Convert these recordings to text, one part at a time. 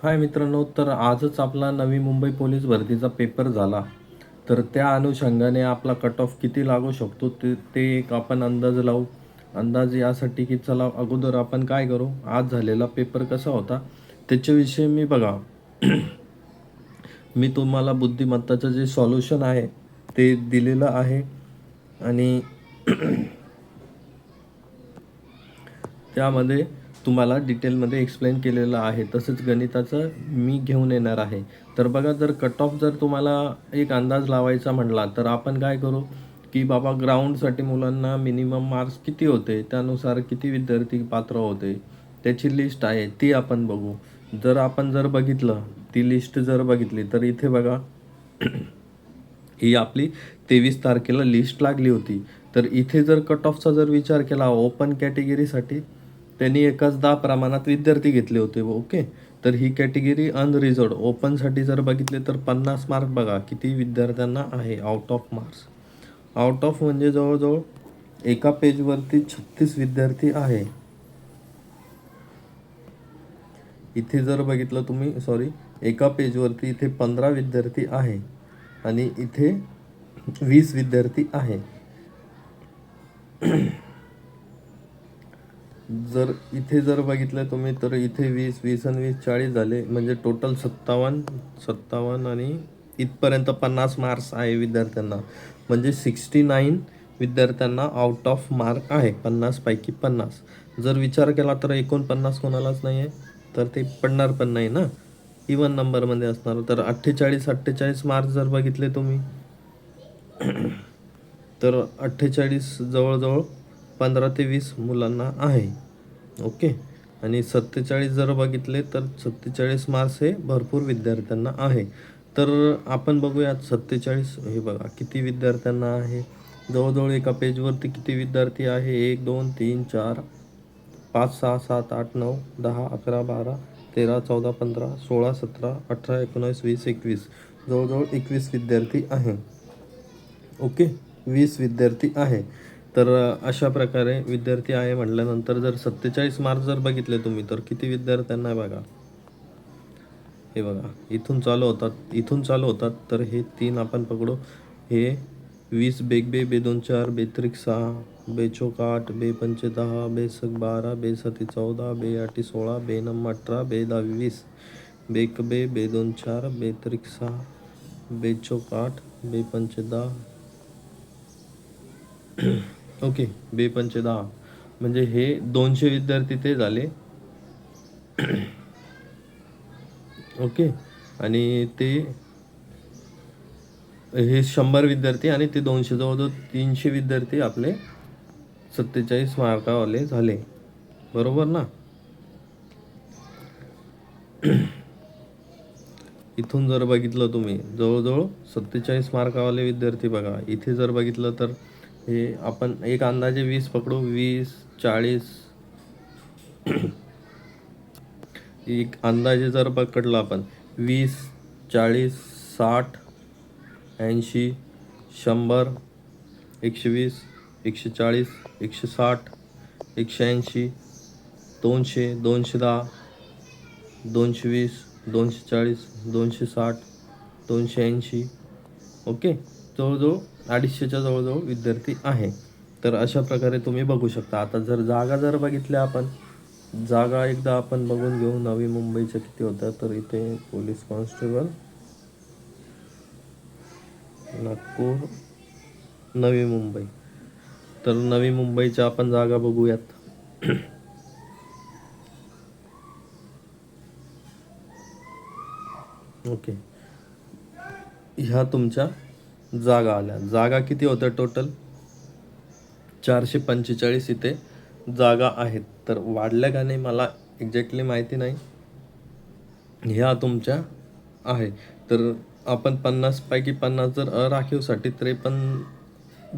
हाय मित्रांनो, तर आजच आपला नवी मुंबई पोलीस भरतीचा पेपर झाला. तर त्या अनुषंगाने आपला कट ऑफ किती लागू शकतो ते एक आपण अंदाज लावू. अंदाज यासाठी की चला अगोदर आपण काय करू, आज झालेला पेपर कसा होता त्याच्याविषयी मी बघा. मी तुम्हाला बुद्धिमत्ताचं जे सॉल्युशन आहे ते दिलेलं आहे आणि त्यामध्ये तुम्हाला डिटेलमध्ये एक्सप्लेन केलेलं आहे. तसंच गणिताचं मी घेऊन येणार आहे. तर बघा, जर कट ऑफ जर तुम्हाला एक अंदाज लावायचा म्हटला तर आपण काय करू की बाबा ग्राउंडसाठी मुलांना मिनिमम मार्क्स किती होते, त्यानुसार किती विद्यार्थी पात्र होते, त्याची लिस्ट आहे ती आपण बघू. जर बघितलं, ती लिस्ट जर बघितली तर इथे बघा, ही आपली 23 तारखेला लिस्ट लागली होती. तर इथे जर कट ऑफचा जर विचार केला ओपन कॅटेगरीसाठी, त्यांनी एकाच 10 प्रमाणात विद्यार्थी घेतले होते. ओके, तर ही कॅटेगरी अनरिझर्वड. ओपनसाठी जर बघितले तर 50 मार्क बघा किती विद्यार्थ्यांना आहे out of marks. Out of म्हणजे जवळजवळ एका पेजवरती 36 विद्यार्थी आहे. इथे जर बघितलं तुम्ही, सॉरी, एका पेजवरती इथे 15 विद्यार्थी आहे आणि इथे 20 विद्यार्थी आहे. जर इथे जर बघितलं तुम्ही तर इथे 20 आणि 20 40 झाले, म्हणजे टोटल 57 आणि इथपर्यंत 50 मार्क्स आहे विद्यार्थ्यांना. म्हणजे 69 विद्यार्थ्यांना आउट ऑफ मार्क आहे, 50 पैकी 50. जर विचार केला तर 49 कोणालाच नाही आहे, तर ते पडणार पण नाही ना, इवन नंबरमध्ये असणार. तर 48 मार्क्स जर बघितले तुम्ही तर 48 जवळजवळ 15 ते 20 मुलांना आहे. ओके, आणि 47 जर बघितले तर 47 मार्क्स हे भरपूर विद्यार्थ्यांना आहे. तर आपण बघूयात 47 हे बघा किती विद्यार्थ्यांना आहे. जवळजवळ एका पेजवरती किती विद्यार्थी आहे, 1 2 3 4 5 6 7 8 9 10 11 12 13 14 15 16 17 18 19 20 21, जवळजवळ 21 विद्यार्थी आहे. ओके, 20 विद्यार्थी आहे. तर अशा प्रकारे विद्यार्थी आहे म्हटल्यानंतर जर 47 मार्क्स जर बघितले तुम्ही तर किती विद्यार्थ्यांना बघा. हे बघा, इथून चालू होतात तर हे 3 आपण पकडू. हे 20 बेग बे, बे 2 4, बे 3 6, बे 4 8, बे 5 10, बे 6 12, बे 7 14, बे 8 16, बे 9 18, बे 10 20, बे 1 बे, बे 2 4, बे 3 6, बे 4 8, बे 5 10. ओके, बे 5 10, म्हणजे हे 200 विद्यार्थी ते झाले. ओके, आणि ते हे 100 विद्यार्थी आणि ते 200, जवळजवळ 300 विद्यार्थी आपले 47 मार्कावाले झाले, बरोबर ना. इथून जर बघितलं तुम्ही जवळजवळ 47 मार्कावाले विद्यार्थी बघा. इथे जर बघितलं तर हे आपण एक अंदाजे 20 पकडू, 20 40, एक अंदाजे जर पकडलं आपण 20 40 60 80 100 120 140 160 180 200 210 220 240 260 280. ओके, जवळजवळ 250च्या जवळजवळ विद्यार्थी आहे. तर अशा प्रकारे तुम्ही बघू शकता. आता जर जागा जर बघितल्या आपण, जागा एकदा आपण बघून घेऊ नवी मुंबईच्या किती होत्या. तर इथे पोलीस कॉन्स्टेबल नागपूर, नवी मुंबई. तर नवी मुंबईच्या आपण जागा बघूयात. ओके, ह्या तुमच्या जागा आल्या. जागा किती होत्या टोटल? 445 इथे जागा आहेत. तर वाढल्या का नाही मला एक्झॅक्टली माहिती नाही. ह्या तुमच्या आहे. तर आपण 50 पैकी 50 जर अराखीवसाठी, 53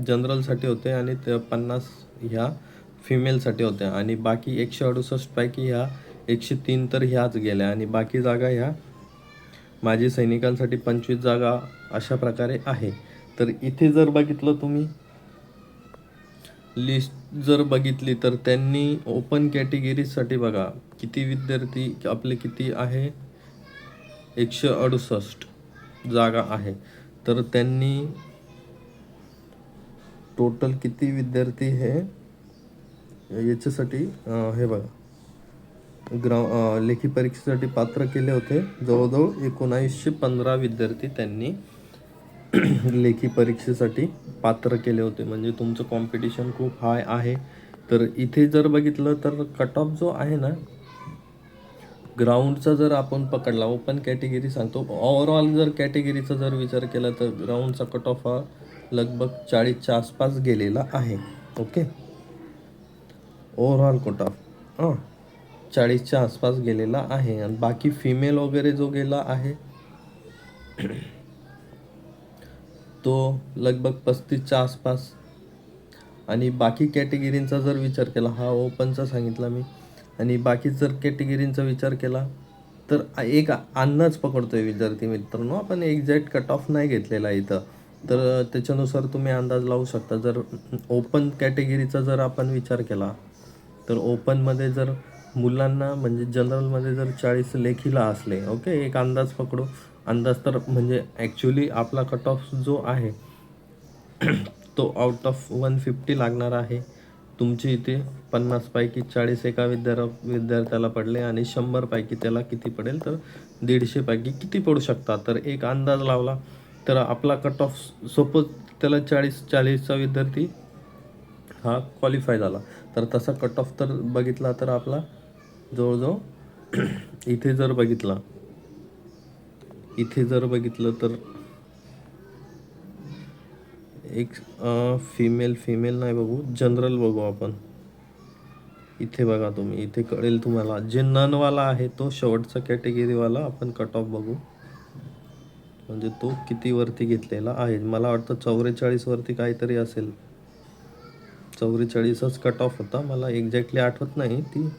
जनरलसाठी होते आणि 50 ह्या फिमेलसाठी होत्या आणि बाकी 168 पैकी ह्या 103 तर ह्याच गेल्या आणि बाकी जागा ह्या माजी सैनिकांसाठी 25 जागा अशा प्रकारे आहे. तर इथे जर बघितलं तुम्ही लिस्ट जर बघितली तर त्यांनी ओपन कॅटेगरीजसाठी बघा किती विद्यार्थी आपले किती आहे. 168 जागा आहे. तर त्यांनी टोटल किती विद्यार्थी हे याच्यासाठी हे बघा लेखी परीक्षेसाठी पात्र केले होते. जवळजवळ 1915 विद्यार्थी त्यांनी लेखी परीक्षेसाठी पात्र केले होते. म्हणजे तुमचं कॉम्पिटिशन खूप हाय आहे. तर इथे जर बघितलं तर कट ऑफ जो आहे ना ग्राउंडचा जर आपण पकडला, ओपन कॅटेगरी सांगतो, ओव्हरऑल जर कॅटेगरीचा जर विचार केला तर ग्राउंडचा कट ऑफ हा लगभग 40च्या आसपास गेलेला आहे. ओके, ओव्हरऑल कट ऑफ 40च्या आसपास गेलेला आहे. आणि बाकी फिमेल वगैरे जो गेला आहे तो लगभग 35च्या आसपास. आणि बाकी कॅटेगरींचा जर विचार केला, हा ओपनचा सांगितला मी, आणि बाकी जर कॅटेगरींचा विचार केला तर एक अंदाज पकडतोय विद्यार्थी मित्रांनो. आपण एक्झॅक्ट कट ऑफ नाही घेतलेला इथं, तर त्याच्यानुसार तुम्ही अंदाज लावू शकता. जर ओपन कॅटेगरीचा जर आपण विचार केला तर ओपनमध्ये जर मुलांना म्हणजे जनरलमध्ये जर 40 लेखीला असले, ओके, एक अंदाज पकडू. अंदाज तर म्हणजे ॲक्च्युली आपला कट ऑफ जो आहे तो आउट ऑफ 150 लागणार आहे. तुमची इथे 50 पैकी 40 एका विद्यार्थ्याला पडले आणि 100 पैकी त्याला किती पडेल, तर 150 पैकी किती पडू शकतात. तर एक अंदाज लावला तर आपला कट ऑफ सपोज त्याला 40चा विद्यार्थी हा क्वालिफाय झाला, तर तसा कट ऑफ तर बघितला तर आपला जवळजवळ इथे जर बघितलं तर एक फिमेल नाही बघू, जनरल बघू आपण. इथे बघा तुम्ही, इथे कळेल तुम्हाला. जे ननवाला आहे तो शेवटचा कॅटेगरीवाला आपण कट ऑफ बघू, म्हणजे तो किती वरती घेतलेला आहे. मला वाटतं 44 वरती काहीतरी असेल. 44च कट ऑफ होता. मला एक्झॅक्टली आठवत नाही. ती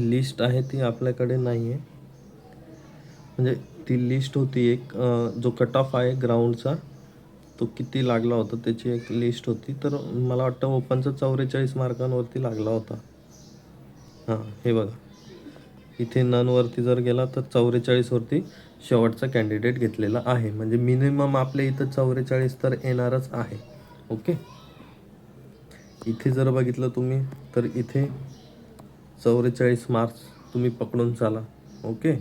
लिस्ट आहे ती आपल्याकडे नाही आहे. म्हणजे ती लिस्ट होती एक, जो कट ऑफ आहे ग्राउंडचा तो किती लागला होता त्याची एक लिस्ट होती. तर मला वाटतं ओपनचा 44 मार्कांवरती लागला होता. हां, हे बघा इथे ननवरती जर गेला तर 44 वरती शेवटचा कॅन्डिडेट घेतलेला आहे. म्हणजे मिनिमम आपल्या इथं 44 तर येणारच आहे. ओके, इथे जर बघितलं तुम्ही तर इथे 44 मार्क्स तुम्ही पकडून चाला. ओके,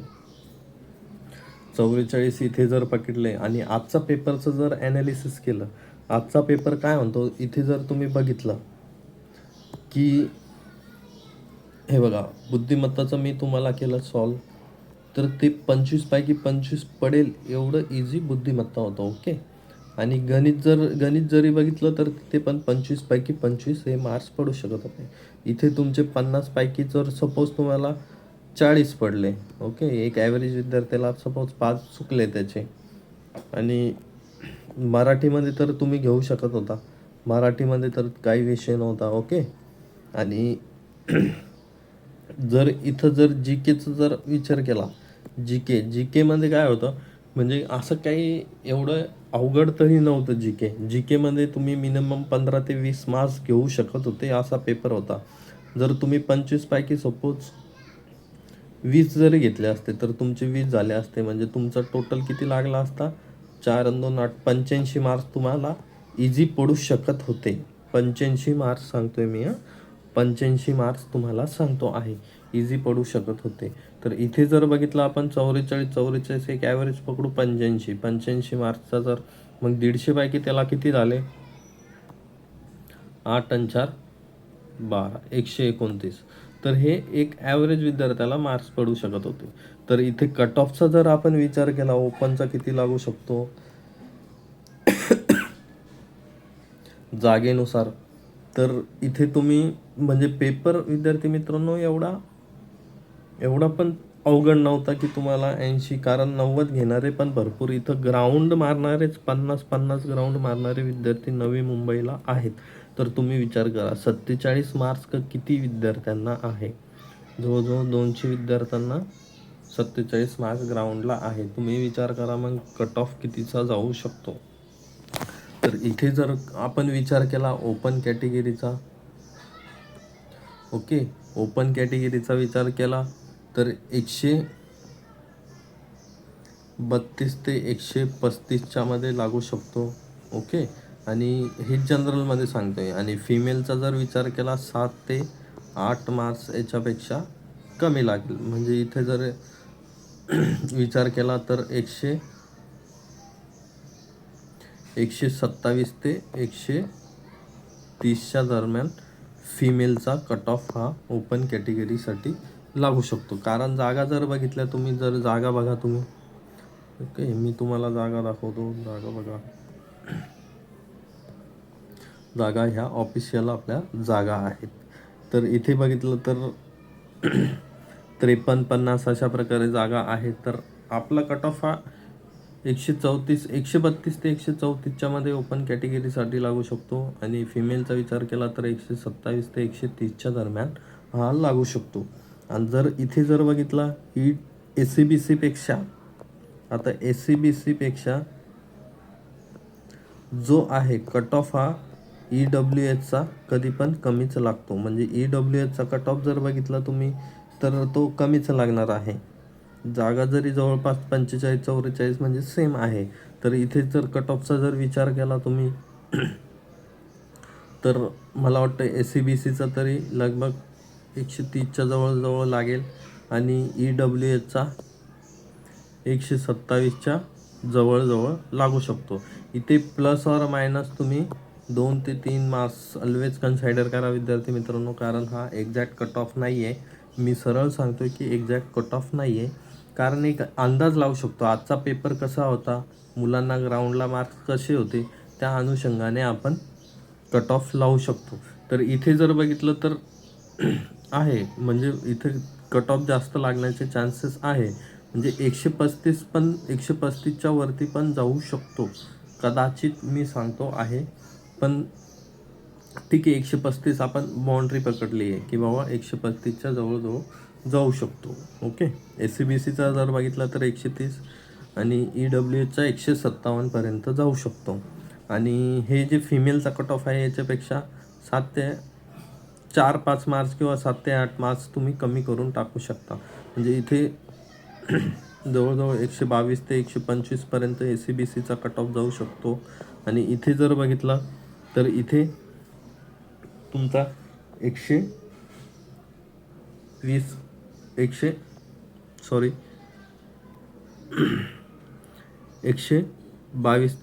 44 इथे जर पकडले. आणि आजचा पेपरचं जर ॲनालिसिस केलं, आजचा पेपर काय म्हणतो, इथे जर तुम्ही बघितलं की हे बघा बुद्धिमत्ताचं मी तुम्हाला केलं सॉल्व, तर ते 25 पैकी 25 पडेल एवढं इझी बुद्धिमत्ता होतं. ओके, आणि गणित जरी बघितलं तर तिथे पण 25 पैकी 25 हे मार्क्स पडू शकत होते. इथे तुमचे 50 पैकी जर सपोज तुम्हाला 40 पडले, ओके, एक ॲव्हरेज विद्यार्थ्याला सपोज 5 चुकले त्याचे. आणि मराठीमध्ये तर तुम्ही घेऊ शकत होता, मराठीमध्ये तर काही विषय नव्हता. ओके, आणि जर इथं जर जी केचा जर विचार केला, जी केमध्ये काय होतं, म्हणजे असं काही एवढं अवघड तरी नव्हतं. जी केमध्ये तुम्ही मिनिमम 15 ते 20 मार्क्स घेऊ शकत होते, असा पेपर होता. जर तुम्ही 25 पैकी सपोज 20 जरी घेतले असते तर तुमचे 20 झाले असते. म्हणजे तुमचा टोटल किती लागला असता, 4 आणि 2 8, 85 मार्क्स तुम्हाला इझी पडू शकत होते. 85 मार्क्स सांगतोय मी, 85 मार्क्स तुम्हाला सांगतो आहे, इझी पडू शकत होते. तर इथे जर बघितलं आपण 44 एक ॲव्हरेज पकडू, 85 मार्क्सचा जर, मग 150 पैकी त्याला किती झाले, 8 आणि 4 12, 129. तर हे एक ॲव्हरेज विद्यार्थ्याला मार्क्स पडू शकत होते. तर इथे कट ऑफचा जर आपण विचार केला, ओपनचा किती लागू शकतो जागेनुसार, तर इथे तुम्ही म्हणजे पेपर विद्यार्थी मित्रांनो एवढा पण अवघड नव्हता की तुम्हाला 80, कारण 90 घेणारे पण भरपूर इथं ग्राउंड मारणारेच 50 ग्राउंड मारणारे विद्यार्थी नवी मुंबईला आहेत. तर तुम्ही विचार करा 47 मार्क्स किती विद्यार्थ्यांना आहे, जवळजवळ 200 विद्यार्थ्यांना 47 मार्क्स ग्राउंडला आहे. तुम्ही विचार करा मग कट ऑफ कितीचा जाऊ शकतो. तर इथे जर आपण विचार केला ओपन कॅटेगरीचा, ओके, ओपन कॅटेगरीचा विचार केला तर 132 ते 135च्या मध्ये लागू शकतो. ओके. आणि हे जनरलमध्ये सांगतोय. आणि फिमेलचा जर विचार केला 7 ते 8 मार्क्स याच्यापेक्षा कमी लागेल. म्हणजे इथे जर विचार केला तर 127 ते 130च्या दरम्यान फिमेलचा कट ऑफ हा ओपन कॅटेगरीसाठी लागू शकतो. कारण जागा जर बघितल्या तुम्ही, जर जागा बघा तुम्ही. ओके, मी तुम्हाला जागा दाखवतो. जागा बघा. जागा ह्या ऑफिशियल आपल्या जागा आहेत. तर इथे बघितलं तर 53, 50 अशा प्रकारे जागा आहेत. तर आपला कट ऑफ हा 132 ते 134च्या मध्ये ओपन कॅटेगरीसाठी लागू शकतो. आणि फिमेलचा विचार केला तर 127 ते 130च्या दरम्यान हा लागू शकतो. आणि जर इथे जर बघितला ही SCBC पेक्षा, आता SCBC पेक्षा जो आहे कट ऑफ हा EWHचा कधी पण कमीच लागतो. म्हणजे EWHचा कट ऑफ जर बघितला तुम्ही तर तो कमीच लागणार आहे. जागा जरी जवळपास 45, 44 म्हणजे सेम आहे. तर इथे जर कट ऑफचा जर विचार केला तुम्ही तर मला वाटतं SCBCचा तरी लगभग 130च्या जवळ लागेल. आणि EWHचा 127च्या जवळ लागू शकतो. इथे प्लस ऑर मायनस तुम्ही 2 ते 3 मार्क्स ऑलवेज कन्सिडर करा विद्यार्थी मित्रांनो. कारण हा एक्झॅक्ट कट ऑफ नाही आहे. मी सरळ सांगतोय की एक्झॅक्ट कट ऑफ नाही आहे. कारण एक अंदाज लावू शकतो आजचा पेपर कसा होता, मुलांना ग्राउंडला मार्क्स कसे होते, त्या अनुषंगाने आपण कट ऑफ लावू शकतो. तर इथे जर बघितलं तर आहे, म्हणजे इथे कट ऑफ जास्त लागण्याचे चान्सेस आहे. म्हणजे 135 पण 135च्या वरती पण जाऊ शकतो कदाचित, मी सांगतो आहे. पण ठीक आहे, 135 आपण बाउंड्री पकडली आहे की बाबा 135च्या जवळ जाऊ शकतो. ओके. SCBCचा जर बघितला तर 130 आणि EWHचा 157 पर्यंत जाऊ शकतो. आणि हे जे फिमेलचा कट ऑफ आहे याच्यापेक्षा 7 ते 4-5 मार्क्स किंवा 7 ते 8 मार्क्स तुम्ही कमी करून टाकू शकता. म्हणजे इथे जवळजवळ 122 ते 125 पर्यंत SCBCचा कट ऑफ जाऊ शकतो. आणि इथे जर बघितला तर इथे तुमचा 122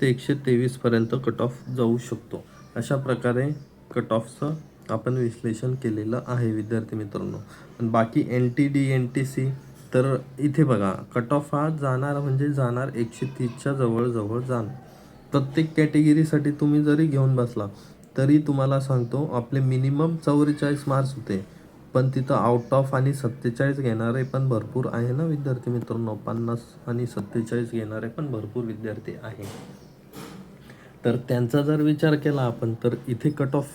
ते 123 पर्यंत कट ऑफ जाऊ शकतो. अशा प्रकारे कट ऑफचं आपण विश्लेषण केलेलं आहे विद्यार्थी मित्रांनो. आणि बाकी NTD NTC तर इथे बघा कट ऑफ हा जाणार म्हणजे जाणार 130च्या जवळ जाणार. प्रत्येक कॅटेगरीसाठी तुम्ही जरी घेऊन बसला तरी तुम्हाला सांगतो आपले मिनिमम 44 मार्क्स होते. पण तिथं आउट ऑफ आणि 47 घेणारे पण भरपूर आहे ना विद्यार्थी मित्रांनो. 50 आणि 47 घेणारे पण भरपूर विद्यार्थी आहे. तर त्यांचा जर विचार केला आपण तर इथे कट ऑफ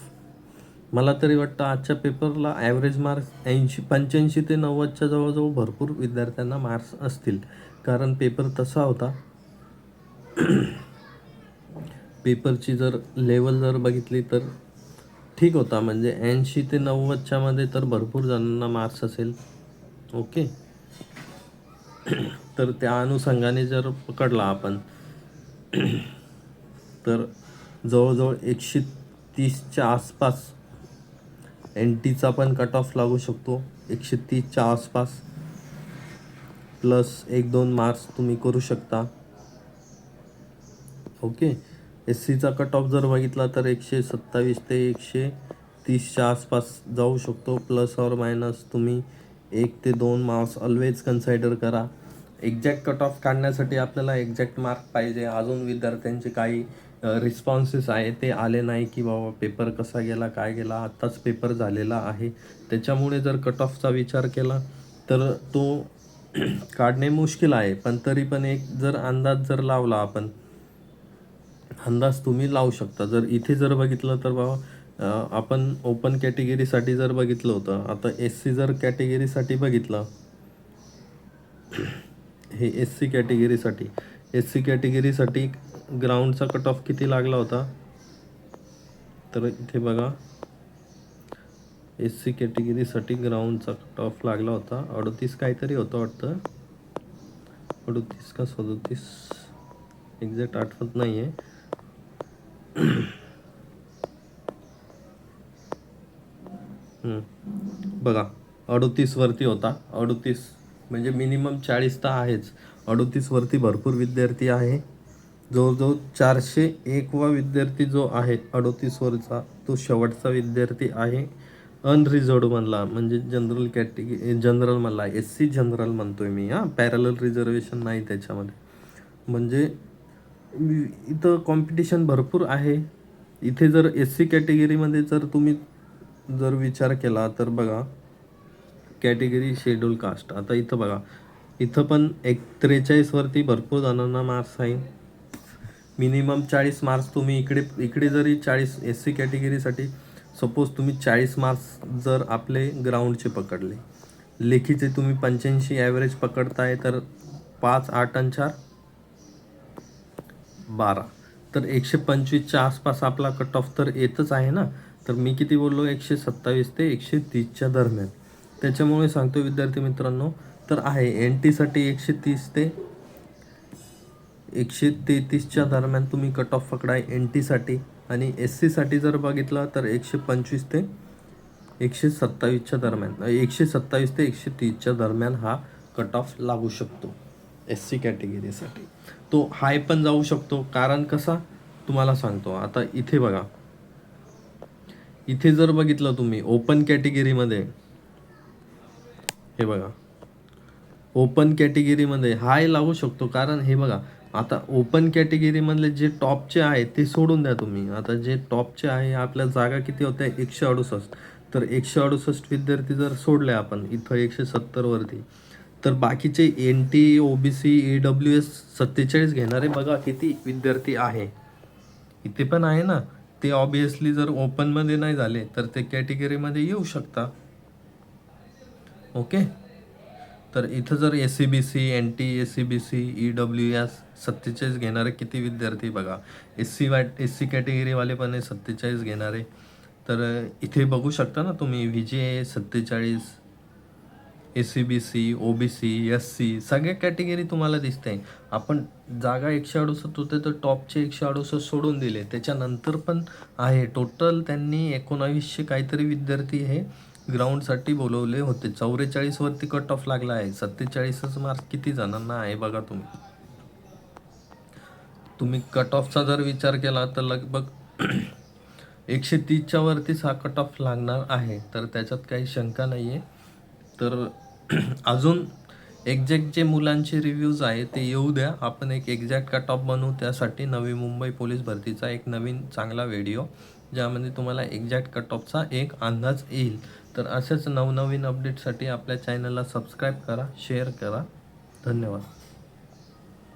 मला तरी वाटतं आजच्या पेपरला ॲव्हरेज मार्क्स 85 ते 90च्या जवळजवळ भरपूर विद्यार्थ्यांना मार्क्स असतील. कारण पेपर तसा होता, पेपरची जर लेवल जर बघितली तर ठीक होता. म्हणजे 80 ते 90च्या मध्ये तर भरपूर जणांना मार्क्स असेल. ओके. तर त्या अनुषंगाने जर पकडला आपण तर जवळजवळ 130च्या आसपास NTचा पण कट ऑफ लागू शकतो. 130च्या आसपास प्लस 1-2 मार्क्स तुम्ही करू शकता. ओके. SCचा कट ऑफ जर बघितला तर 127 ते 130च्या आसपास जाऊ शकतो. प्लस ऑर मायनस तुम्ही 1 ते 2 मार्क्स ऑलवेज कन्सिडर करा. एक्झॅक्ट कट ऑफ काढण्यासाठी आपल्याला एक्झॅक्ट मार्क पाहिजे. अजून विद्यार्थ्यांचे काही रिस्पॉन्सेस आहे ते आले नाही की बाबा पेपर कसा गेला काय गेला. आत्ताच पेपर झालेला आहे. त्याच्यामुळे जर कट ऑफचा विचार केला तर तो काढणे मुश्किल आहे. पण तरी पण एक जर अंदाज जर लावला आपण, अंदाज तुम्ही लावू शकता. जर इथे जर बघितलं तर बाबा आपण ओपन कॅटेगरीसाठी जर बघितलं होतं, आता SC जर कॅटेगरीसाठी बघितलं, हे SC कॅटेगरीसाठी ग्राउंडचा कट ऑफ किती लागला होता तर इथे बघा SC कॅटेगरीसाठी ग्राउंडचा कट ऑफ लागला होता 38 काहीतरी होतं वाटतं, 38 का 37 एक्झॅक्ट आठवत नाही आहे. बघा 38 वरती होता. 38 म्हणजे मिनिमम 40 तर आहेच. 38 वरती भरपूर विद्यार्थी आहे. जवळजवळ 401 वा विद्यार्थी जो आहे 38 वरचा तो शेवटचा विद्यार्थी आहे अनरिझर्वड मधला, म्हणजे जनरल कॅटेगरी जनरल मधला, SC जनरल म्हणतोय मी. पॅरलल रिझर्वेशन नाही त्याच्यामध्ये. म्हणजे इथं कॉम्पिटिशन भरपूर आहे. इथे जर SC कॅटेगरीमध्ये जर तुम्ही जर विचार केला तर बघा कॅटेगरी शेड्यूल कास्ट. आता इथं बघा, इथं पण 43 वरती भरपूर जणांना मार्क्स आहे. मिनिमम 40 मार्क्स तुम्ही इकडे जरी 40 SC कॅटेगरीसाठी सपोज तुम्ही 40 मार्क्स जर आपले ग्राउंडचे पकडले, लेखीचे तुम्ही 85 ॲव्हरेज पकडताय, तर 5, 8 आणि 4 12, तर 125च्या आसपास आपला कट ऑफ तर येतच आहे ना. तर मी किती बोललो, 127 ते 130च्या दरम्यान. त्याच्यामुळे सांगतो विद्यार्थी मित्रांनो, तर आहे NT साठी 130 ते 133च्या दरम्यान तुम्ही कट ऑफ पकडाय NT साठी. आणि SC साठी जर बघितलं तर 125 ते 127च्या दरम्यान, 127 ते 130च्या दरम्यान हा कट ऑफ लागू शकतो SC कॅटेगरीसाठी. तो हाय पण जाऊ शकतो. कारण कसा तुम्हाला सांगतो, आता इथे बघा, इथे जर बघितलं तुम्ही ओपन कॅटेगरीमध्ये, हे बघा ओपन कॅटेगरीमध्ये हाय लागू शकतो. कारण हे बघा, आता ओपन कॅटेगरीमधले जे टॉपचे आहे ते सोडून द्या तुम्ही. आता जे टॉपचे आहे, आपल्या जागा किती होत्या 168, तर 168 विद्यार्थी जर सोडले आपण इथं 170 वरती, तर बाकीचे NT, OBC, EWS 47 घेणारे बघा किती विद्यार्थी आहे. इथे पण आहे ना. ते ऑब्विसली जर ओपनमध्ये नाही झाले तर ते कॅटेगरीमध्ये येऊ शकता. ओके. तर इथं जर SCBC, NT, SCBC, EWS 47 घेणारे किती विद्यार्थी बघा. SC कॅटेगरीवाले पण आहे 47 घेणारे. तर इथे बघू शकता ना तुम्ही, VJ 47, SCBC, OBC, SC सगळ्या कॅटेगरी तुम्हाला दिसते. आपण जागा 168 होते तर टॉपचे 168 सोडून दिले. त्याच्यानंतर पण आहे टोटल त्यांनी 1900 काहीतरी विद्यार्थी हे ग्राउंडसाठी बोलवले होते. 44 वरती कट ऑफ लागला आहे. 47च मार्क्स किती जणांना आहे बघा तुम्ही कट ऑफचा जर विचार केला तर लगभग 130च्या वरतीच हा कट ऑफ लागणार आहे. तर त्याच्यात काही शंका नाही आहे. तर अजून एक्झॅक्ट जे मुलांचे रिव्ह्यूज आहे ते येऊ द्या, आपण एक एक्झॅक्ट कट ऑफ बनवू. त्यासाठी नवी मुंबई पोलीस भरतीचा एक नवीन चांगला व्हिडिओ, ज्यामध्ये तुम्हाला एक्झॅक्ट कट ऑफचा एक अंदाज येईल. तर अशाच नवनवीन अपडेटसाठी आपल्या चॅनलला सबस्क्राईब करा, शेअर करा. धन्यवाद.